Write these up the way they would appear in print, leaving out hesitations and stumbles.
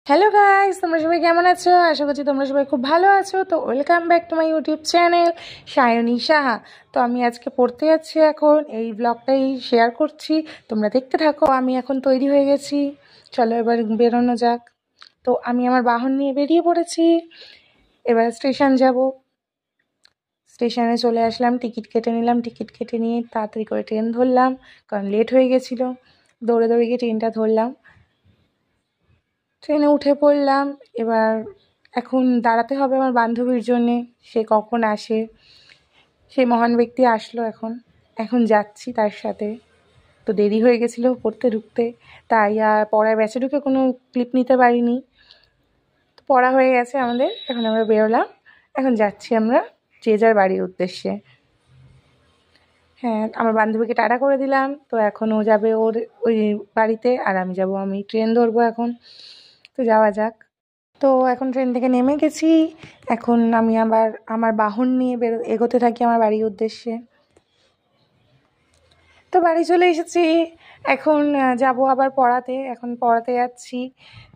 Hello guys, তোমরা সবাই কেমন আছো? আশা করছি তোমরা সবাই খুব ভালো আছো। তো welcome back to my YouTube channel Sayani Saha. তো আমি আজকে পড়তে যাচ্ছি, এখন এই ব্লগটাই শেয়ার করছি, তোমরা দেখতে থাকো। আমি এখন তৈরি হয়ে গেছি, চলো এবার বেরোনো যাক। তো আমি আমার বাহন নিয়ে বেরিয়ে পড়েছি, এবার স্টেশন যাব। স্টেশনে চলে আসলাম, টিকিট কেটে নিলাম। টিকিট কেটে নিয়ে তাড়াতাড়ি করে ট্রেন ধরলাম, কারণ লেট হয়ে গেছিলো। দৌড়ে দৌড়ে গিয়ে ট্রেনটা ধরলাম, ট্রেনে উঠে পড়লাম। এবার এখন দাঁড়াতে হবে আমার বান্ধবীর জন্যে, সে কখন আসে। সেই মহান ব্যক্তি আসলো, এখন এখন যাচ্ছি তার সাথে। তো দেরি হয়ে গেছিলো পড়তে ঢুকতে, তাই আর পড়ায় ব্যাচে ঢুকে কোনো ক্লিপ নিতে পারিনি। তো পড়া হয়ে গেছে আমাদের, এখন আমরা বেরোলাম। এখন যাচ্ছি আমরা যে যার বাড়ির উদ্দেশ্যে। হ্যাঁ, আমার বান্ধবীকে টাটা করে দিলাম। তো এখন ও যাবে ওর ওই বাড়িতে, আর আমি যাব, আমি ট্রেন ধরবো এখন। তো যাওয়া যাক। তো এখন ট্রেন থেকে নেমে গেছি, এখন আমি আবার আমার বাহন নিয়ে এগোতে থাকি আমার বাড়ির উদ্দেশ্যে। তো বাড়ি চলে এসেছি, এখন যাব আবার পড়াতে, এখন পড়াতে যাচ্ছি।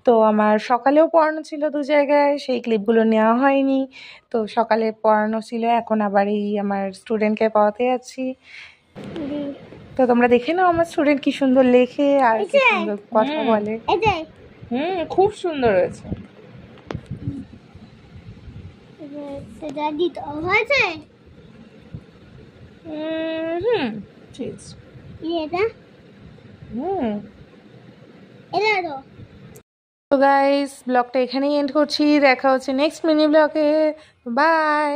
তো আমার সকালেও পড়ানো ছিল দু জায়গায়, সেই ক্লিপগুলো নেওয়া হয়নি। তো সকালে পড়ানো ছিল, এখন আবার এই আমার স্টুডেন্টকে পড়াতে যাচ্ছি। তো তোমরা দেখে নাও আমার স্টুডেন্ট কি সুন্দর লেখে আর কি সুন্দর কথা বলে। খুব সুন্দর হয়েছে। ঠিক তো গাইস, ব্লগটা এখানেই এন্ড করছি, দেখা হচ্ছে নেক্সট মিনি ব্লগে। বাই।